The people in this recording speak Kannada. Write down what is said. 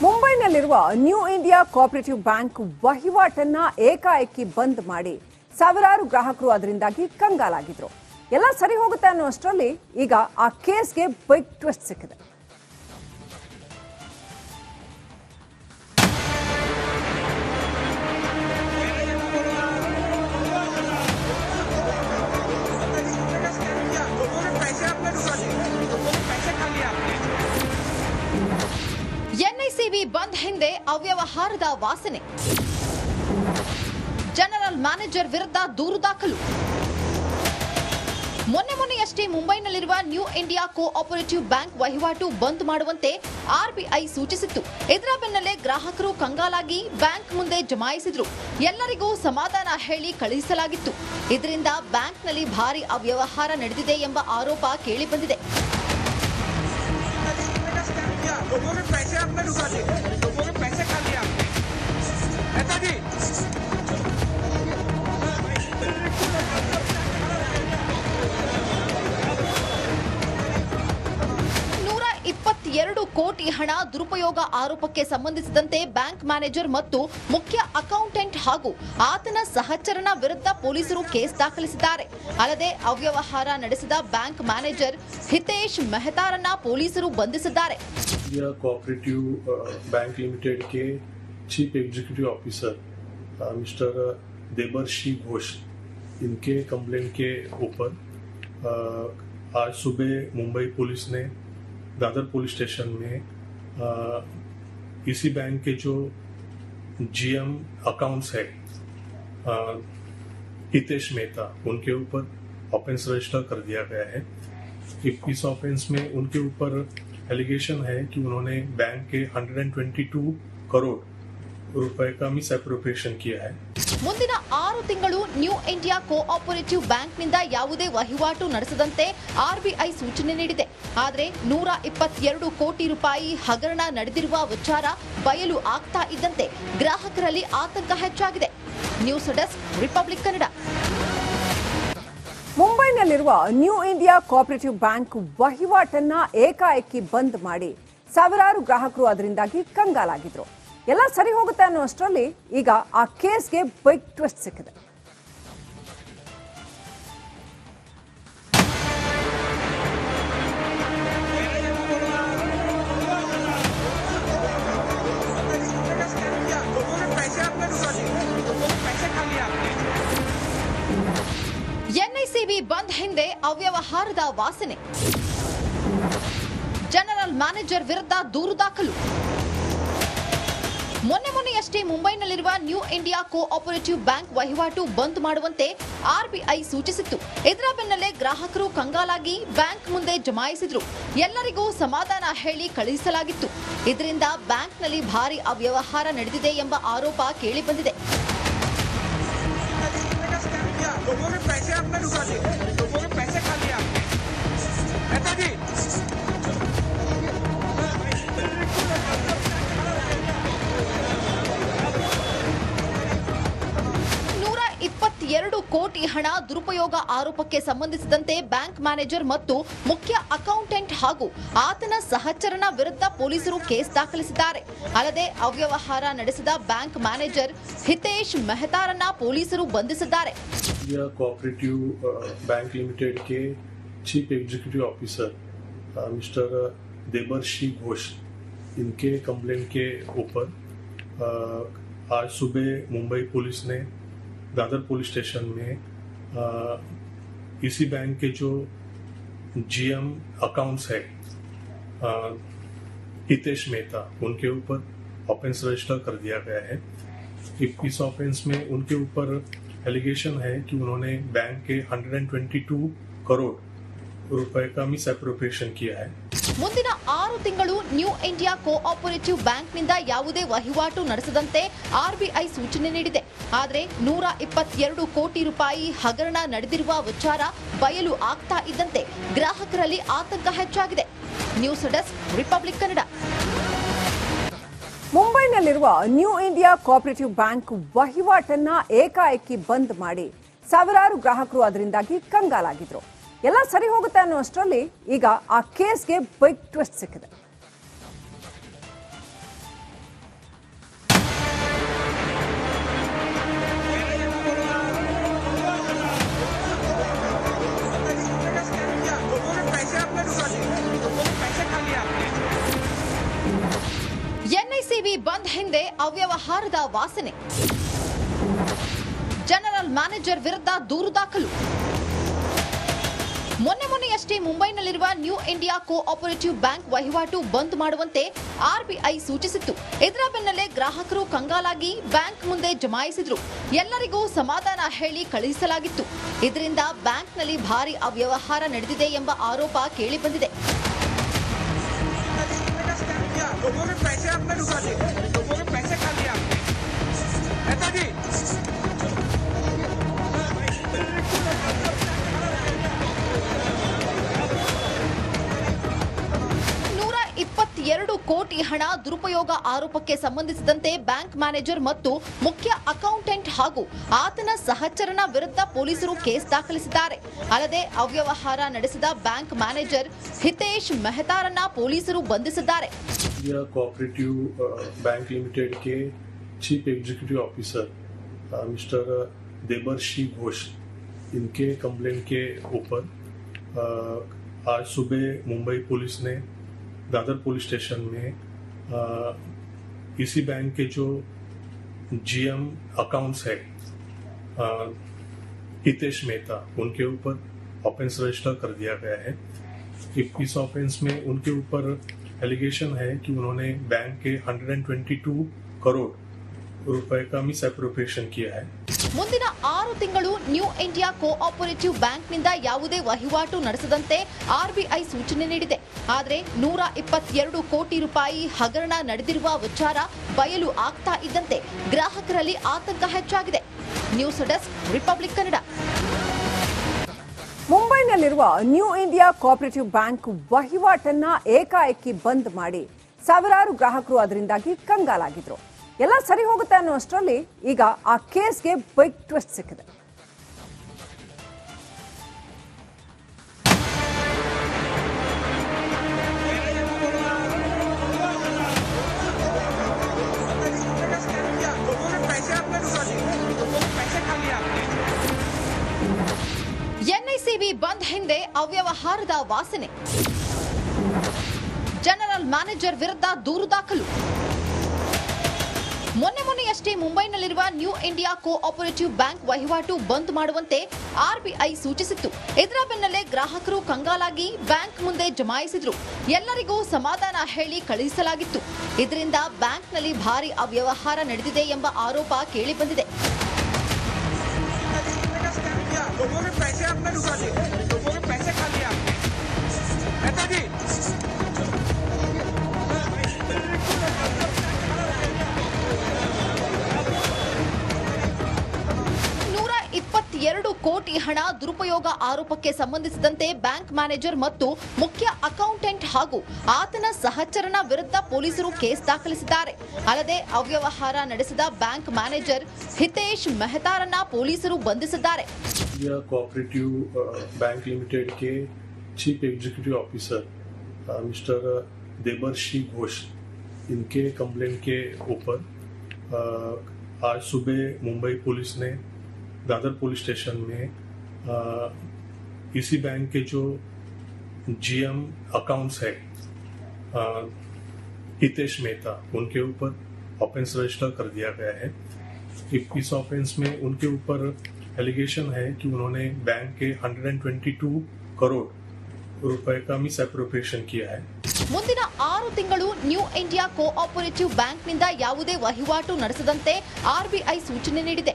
ಮುಂಬೈನಲ್ಲಿರುವ ನ್ಯೂ ಇಂಡಿಯಾ ಕೋಆಪರೇಟಿವ್ ಬ್ಯಾಂಕ್ ವಹಿವಾಟನ್ನ ಏಕಾಏಕಿ ಬಂದ್ ಮಾಡಿ ಸಾವಿರಾರು ಗ್ರಾಹಕರು ಅದರಿಂದಾಗಿ ಕಂಗಾಲಾಗಿದ್ರು. ಎಲ್ಲ ಸರಿ ಹೋಗುತ್ತೆ ಅನ್ನೋಷ್ಟರಲ್ಲಿ ಈಗ ಆ ಕೇಸ್ಗೆ ಬಿಗ್ ಟ್ವಿಸ್ಟ್ ಸಿಕ್ಕಿದೆ. ಎನ್ಐಸಿಬಿ ಬಂದ್ ಹಿಂದೆ ಅವ್ಯವಹಾರದ ವಾಸನೆ. ಜನರಲ್ ಮ್ಯಾನೇಜರ್ ವಿರುದ್ಧ ದೂರು ದಾಖಲು. ಮೊನ್ನೆಯಷ್ಟೇ ಮುಂಬೈನಲ್ಲಿರುವ ನ್ಯೂ ಇಂಡಿಯಾ ಕೋಆಪರೇಟಿವ್ ಬ್ಯಾಂಕ್ ವಹಿವಾಟು ಬಂದ್ ಮಾಡುವಂತೆ ಆರ್ಬಿಐ ಸೂಚಿಸಿತ್ತು. ಇದರ ಬೆನ್ನಲ್ಲೇ ಗ್ರಾಹಕರು ಕಂಗಾಲಾಗಿ ಬ್ಯಾಂಕ್ ಮುಂದೆ ಜಮಾಯಿಸಿದ್ರು. ಎಲ್ಲರಿಗೂ ಸಮಾಧಾನ ಹೇಳಿ ಕಳುಹಿಸಲಾಗಿತ್ತು. ಇದರಿಂದ ಬ್ಯಾಂಕ್ನಲ್ಲಿ ಭಾರಿ ಅವ್ಯವಹಾರ ನಡೆದಿದೆ ಎಂಬ ಆರೋಪ ಕೇಳಿಬಂದಿದೆ. लोगों ने पैसे आपने डुबा दिए, लोगों ने पैसे खा लिया नेताजी। $122 ಕೋಟಿ ಹಣ ದುರುಪಯೋಗ ಆರೋಪಕ್ಕೆ ಸಂಬಂಧಿಸಿದಂತೆ ಬ್ಯಾಂಕ್ ಮ್ಯಾನೇಜರ್ ಮತ್ತು ಮುಖ್ಯ ಅಕೌಂಟೆಂಟ್ ಹಾಗೂ ಆತನ ಸಹಚರನ ವಿರುದ್ಧ ಪೊಲೀಸರು ಕೇಸ್ ದಾಖಲಿಸಿದ್ದಾರೆ. ಅಲ್ಲದೆ ಅವ್ಯವಹಾರ ನಡೆಸಿದ ಬ್ಯಾಂಕ್ ಮ್ಯಾನೇಜರ್ ಹಿತೇಶ್ ಮೆಹತಾರನ್ನ ಪೊಲೀಸರು ಬಂಧಿಸಿದ್ದಾರೆ. इंडिया कोऑपरेटिव बैंक लिमिटेड के chief executive officer mister Debarshi Ghosh, इनके कंप्लेंट के ऊपर आज सुबह मुंबई पुलिस ने दादर पुलिस स्टेशन में इसी बैंक के जो जीएम अकाउंट्स है हितेश मेहता, उनके ऊपर ऑफेंस रजिस्टर कर दिया गया है. इस ऑफेंस में उनके ऊपर एलिगेशन है कि उन्होंने बैंक के 122 करोड़ रुपए का मिस अप्रोप्रिएशन किया है. ಮುಂದಿನ 6 ತಿಂಗಳು ನ್ಯೂ ಇಂಡಿಯಾ ಕೋಆಪರೇಟಿವ್ ಬ್ಯಾಂಕ್ನಿಂದ ಯಾವುದೇ ವಹಿವಾಟು ನಡೆಸದಂತೆ ಆರ್ಬಿಐ ಸೂಚನೆ ನೀಡಿದೆ. ಆದರೆ 122 ಕೋಟಿ ರೂಪಾಯಿ ಹಗರಣ ನಡೆದಿರುವ ವಿಚಾರ ಬಯಲು ಆಗ್ತಾ ಇದ್ದಂತೆ ಗ್ರಾಹಕರಲ್ಲಿ ಆತಂಕ ಹೆಚ್ಚಾಗಿದೆ. News desk, Republic Kannada. ಮುಂಬೈನಲ್ಲಿರುವ ನ್ಯೂ ಇಂಡಿಯಾ ಕೋಆಪರೇಟಿವ್ ಬ್ಯಾಂಕ್ ವಹಿವಾಟನ್ನ ಏಕಾಏಕಿ ಬಂದ್ ಮಾಡಿ ಸಾವಿರಾರು ಗ್ರಾಹಕರು ಅದರಿಂದಾಗಿ ಕಂಗಾಲಾಗಿದ್ರು. ಎಲ್ಲ ಸರಿ ಹೋಗುತ್ತೆ ಅನ್ನೋಷ್ಟರಲ್ಲಿ ಈಗ ಆ ಕೇಸ್ಗೆ ಬಿಗ್ ಟ್ವಿಸ್ಟ್ ಸಿಕ್ಕಿದೆ. ಎನ್ಐಸಿಬಿ ಬಂದ್ ಹಿಂದೆ ಅವ್ಯವಹಾರದ ವಾಸನೆ. ಜನರಲ್ ಮ್ಯಾನೇಜರ್ ವಿರುದ್ಧ ದೂರು ದಾಖಲು. ಮೊನ್ನೆಯಷ್ಟೇ ಮುಂಬೈನಲ್ಲಿರುವ ನ್ಯೂ ಇಂಡಿಯಾ ಕೋಆಪರೇಟಿವ್ ಬ್ಯಾಂಕ್ ವಹಿವಾಟು ಬಂದ್ ಮಾಡುವಂತೆ ಆರ್ಬಿಐ ಸೂಚಿಸಿತ್ತು. ಇದರ ಬೆನ್ನಲ್ಲೇ ಗ್ರಾಹಕರು ಕಂಗಾಲಾಗಿ ಬ್ಯಾಂಕ್ ಮುಂದೆ ಜಮಾಯಿಸಿದ್ರು. ಎಲ್ಲರಿಗೂ ಸಮಾಧಾನ ಹೇಳಿ ಕಳುಹಿಸಲಾಗಿತ್ತು. ಇದರಿಂದ ಬ್ಯಾಂಕ್ನಲ್ಲಿ ಭಾರಿ ಅವ್ಯವಹಾರ ನಡೆದಿದೆ ಎಂಬ ಆರೋಪ ಕೇಳಿಬಂದಿದೆ. लोगों ने पैसे आपने डुबा दिए, लोगों ने पैसे खा लिया नेताजी। $122 ಕೋಟಿ ಹಣ ದುರುಪಯೋಗ ಆರೋಪಕ್ಕೆ ಸಂಬಂಧಿಸಿದಂತೆ ಬ್ಯಾಂಕ್ ಮ್ಯಾನೇಜರ್ ಮತ್ತು ಮುಖ್ಯ ಅಕೌಂಟೆಂಟ್ ಹಾಗೂ ಆತನ ಸಹಚರನ ವಿರುದ್ಧ ಪೊಲೀಸರು ಕೇಸ್ ದಾಖಲಿಸಿದ್ದಾರೆ. ಅಲ್ಲದೆ ಅವ್ಯವಹಾರ ನಡೆಸಿದ ಬ್ಯಾಂಕ್ ಮ್ಯಾನೇಜರ್ ಹಿತೇಶ್ ಮೆಹತಾರನ್ನ ಪೊಲೀಸರು ಬಂಧಿಸಿದ್ದಾರೆ. इंडिया कोऑपरेटिव बैंक लिमिटेड के chief executive officer mister Debarshi Ghosh, इनके कंप्लेंट के ऊपर आज सुबह मुंबई पुलिस ने दादर पुलिस स्टेशन में इसी बैंक के जो जीएम अकाउंट्स है हितेश मेहता, उनके ऊपर ऑफेंस रजिस्टर कर दिया गया है. इस ऑफेंस में उनके ऊपर एलिगेशन है कि उन्होंने बैंक के 122 करोड़ रुपए का मिस अप्रोप्रिएशन किया है. ಮುಂದಿನ 6 ತಿಂಗಳು ನ್ಯೂ ಇಂಡಿಯಾ ಕೋಆಪರೇಟಿವ್ ಬ್ಯಾಂಕ್ನಿಂದ ಯಾವುದೇ ವಹಿವಾಟು ನಡೆಸದಂತೆ ಆರ್ಬಿಐ ಸೂಚನೆ ನೀಡಿದೆ. ಆದರೆ 122 ಕೋಟಿ ರೂಪಾಯಿ ಹಗರಣ ನಡೆದಿರುವ ವಿಚಾರ ಬಯಲು ಆಗ್ತಾ ಇದ್ದಂತೆ ಗ್ರಾಹಕರಲ್ಲಿ ಆತಂಕ ಹೆಚ್ಚಾಗಿದೆ. News desk, Republic Kannada. ಮುಂಬೈನಲ್ಲಿರುವ ನ್ಯೂ ಇಂಡಿಯಾ ಕೋಆಪರೇಟಿವ್ ಬ್ಯಾಂಕ್ ವಹಿವಾಟನ್ನ ಏಕಾಏಕಿ ಬಂದ್ ಮಾಡಿ ಸಾವಿರಾರು ಗ್ರಾಹಕರು ಅದರಿಂದಾಗಿ ಕಂಗಾಲಾಗಿದ್ರು. ಎಲ್ಲ ಸರಿ ಹೋಗುತ್ತೆ ಅನ್ನೋಷ್ಟರಲ್ಲಿ ಈಗ ಆ ಕೇಸ್ಗೆ ಬಿಗ್ ಟ್ವಿಸ್ಟ್ ಸಿಕ್ಕಿದೆ. ಬಂದ್ ಹಿಂದೆ ಅವ್ಯವಹಾರದ ವಾಸನೆ. ಜನರಲ್ ಮ್ಯಾನೇಜರ್ ವಿರುದ್ಧ ದೂರು ದಾಖಲು. ಮೊನ್ನೆಯಷ್ಟೇ ಮುಂಬೈನಲ್ಲಿರುವ ನ್ಯೂ ಇಂಡಿಯಾ ಕೋಆಪರೇಟಿವ್ ಬ್ಯಾಂಕ್ ವಹಿವಾಟು ಬಂದ್ ಮಾಡುವಂತೆ ಆರ್ಬಿಐ ಸೂಚಿಸಿತ್ತು. ಇದರ ಬೆನ್ನಲ್ಲೇ ಗ್ರಾಹಕರು ಕಂಗಾಲಾಗಿ ಬ್ಯಾಂಕ್ ಮುಂದೆ ಜಮಾಯಿಸಿದ್ರು. ಎಲ್ಲರಿಗೂ ಸಮಾಧಾನ ಹೇಳಿ ಕಳುಹಿಸಲಾಗಿತ್ತು. ಇದರಿಂದ ಬ್ಯಾಂಕ್ನಲ್ಲಿ ಭಾರಿ ಅವ್ಯವಹಾರ ನಡೆದಿದೆ ಎಂಬ ಆರೋಪ ಕೇಳಿಬಂದಿದೆ. लोगों के पैसे आपने डुबा दिए, लोगों के पैसे खा लिए आपने, नेताजी। 122 ಕೋಟಿ ಹಣ ದುರುಪಯೋಗ ಆರೋಪಕ್ಕೆ ಸಂಬಂಧಿಸಿದಂತೆ ಬ್ಯಾಂಕ್ ಮ್ಯಾನೇಜರ್ ಮತ್ತು ಮುಖ್ಯ ಅಕೌಂಟೆಂಟ್ ಹಾಗೂ ಆತನ ಸಹಚರನ ವಿರುದ್ಧ ಪೊಲೀಸರು ಕೇಸ್ ದಾಖಲಿಸಿದ್ದಾರೆ. ಅಲ್ಲದೆ ಅವ್ಯವಹಾರ ನಡೆಸಿದ ಬ್ಯಾಂಕ್ ಮ್ಯಾನೇಜರ್ ಹಿತೇಶ್ ಮೆಹತಾರನ್ನ ಪೊಲೀಸರು ಬಂಧಿಸಿದ್ದಾರೆ. इंडिया कोऑपरेटिव बैंक लिमिटेड के chief executive officer mister Debarshi Ghosh, इनके कंप्लेंट के ऊपर आज सुबह मुंबई पुलिस ने दादर पुलिस स्टेशन में इसी बैंक के जो जीएम अकाउंट्स है हितेश मेहता, उनके ऊपर ऑफेंस रजिस्टर कर दिया गया है. इस ऑफेंस में उनके ऊपर एलिगेशन है कि उन्होंने बैंक के 122 करोड़ रुपए का मिस अप्रोप्रिएशन किया है. ಮುಂದಿನ 6 ತಿಂಗಳು ನ್ಯೂ ಇಂಡಿಯಾ ಕೋಆಪರೇಟಿವ್ ಬ್ಯಾಂಕ್ನಿಂದ ಯಾವುದೇ ವಹಿವಾಟು ನಡೆಸದಂತೆ ಆರ್ಬಿಐ ಸೂಚನೆ ನೀಡಿದೆ. ಆದರೆ 122 ಕೋಟಿ ರೂಪಾಯಿ ಹಗರಣ ನಡೆದಿರುವ ವಿಚಾರ ಬಯಲು ಆಗ್ತಾ ಇದ್ದಂತೆ ಗ್ರಾಹಕರಲ್ಲಿ ಆತಂಕ ಹೆಚ್ಚಾಗಿದೆ. News desk, Republic Kannada. ಮುಂಬೈನಲ್ಲಿರುವ ನ್ಯೂ ಇಂಡಿಯಾ ಕೋಆಪರೇಟಿವ್ ಬ್ಯಾಂಕ್ ವಹಿವಾಟನ್ನ ಏಕಾಏಕಿ ಬಂದ್ ಮಾಡಿ ಸಾವಿರಾರು ಗ್ರಾಹಕರು ಅದರಿಂದಾಗಿ ಕಂಗಾಲಾಗಿದ್ರು. ಎಲ್ಲ ಸರಿ ಹೋಗುತ್ತೆ ಅನ್ನೋಷ್ಟರಲ್ಲಿ ಈಗ ಆ ಕೇಸ್ಗೆ ಬಿಗ್ ಟ್ವಿಸ್ಟ್ ಸಿಕ್ಕಿದೆ. लोगों के पैसे आपने डुबा दिए, लोगों के पैसे खा लिए आपने. ಎನ್ಐಸಿಬಿ ಬಂದ್ ಹಿಂದೆ ಅವ್ಯವಹಾರದ ವಾಸನೆ. ಜನರಲ್ ಮ್ಯಾನೇಜರ್ ವಿರುದ್ಧ ದೂರು ದಾಖಲು. ಮೊನ್ನೆಯಷ್ಟೇ ಮುಂಬೈನಲ್ಲಿರುವ ನ್ಯೂ ಇಂಡಿಯಾ ಕೋಆಪರೇಟಿವ್ ಬ್ಯಾಂಕ್ ವಹಿವಾಟು ಬಂದ್ ಮಾಡುವಂತೆ ಆರ್ಬಿಐ ಸೂಚಿಸಿತ್ತು. ಇದರ ಬೆನ್ನಲ್ಲೇ ಗ್ರಾಹಕರು ಕಂಗಾಲಾಗಿ ಬ್ಯಾಂಕ್ ಮುಂದೆ ಜಮಾಯಿಸಿದ್ರು. ಎಲ್ಲರಿಗೂ ಸಮಾಧಾನ ಹೇಳಿ ಕಳುಹಿಸಲಾಗಿತ್ತು. ಇದರಿಂದ ಬ್ಯಾಂಕ್ನಲ್ಲಿ ಭಾರಿ ಅವ್ಯವಹಾರ ನಡೆದಿದೆ ಎಂಬ ಆರೋಪ ಕೇಳಿಬಂದಿದೆ. लोगों के पैसे आपने डुबा दिए, लोगों के पैसे खा लिए आपने, नेताजी। 122 ಕೋಟಿ ಹಣ ದುರುಪಯೋಗ ಆರೋಪಕ್ಕೆ ಸಂಬಂಧಿಸಿದಂತೆ ಬ್ಯಾಂಕ್ ಮ್ಯಾನೇಜರ್ ಮತ್ತು ಮುಖ್ಯ ಅಕೌಂಟೆಂಟ್ ಹಾಗೂ ಆತನ ಸಹಚರನ ವಿರುದ್ಧ ಪೊಲೀಸರು ಕೇಸ್ ದಾಖಲಿಸಿದ್ದಾರೆ. ಅಲ್ಲದೆ ಅವ್ಯವಹಾರ ನಡೆಸಿದ ಬ್ಯಾಂಕ್ ಮ್ಯಾನೇಜರ್ ಹಿತೇಶ್ ಮೆಹತಾರನ್ನ ಪೊಲೀಸರು ಬಂಧಿಸಿದ್ದಾರೆ. इंडिया कोऑपरेटिव बैंक लिमिटेड के chief executive officer mister Debarshi Ghosh, इनके कंप्लेंट के ऊपर आज सुबह मुंबई पुलिस ने दादर पुलिस स्टेशन में इसी बैंक के जो जीएम अकाउंट्स है हितेश मेहता, उनके ऊपर ऑफेंस रजिस्टर कर दिया गया है. इस ऑफेंस में उनके ऊपर एलिगेशन है कि उन्होंने बैंक के 122 करोड़ रुपए का मिस अप्रोप्रिएशन किया है. ಮುಂದಿನ 6 ತಿಂಗಳು ನ್ಯೂ ಇಂಡಿಯಾ ಕೋಆಪರೇಟಿವ್ ಬ್ಯಾಂಕ್ನಿಂದ ಯಾವುದೇ ವಹಿವಾಟು ನಡೆಸದಂತೆ ಆರ್ಬಿಐ ಸೂಚನೆ ನೀಡಿದೆ.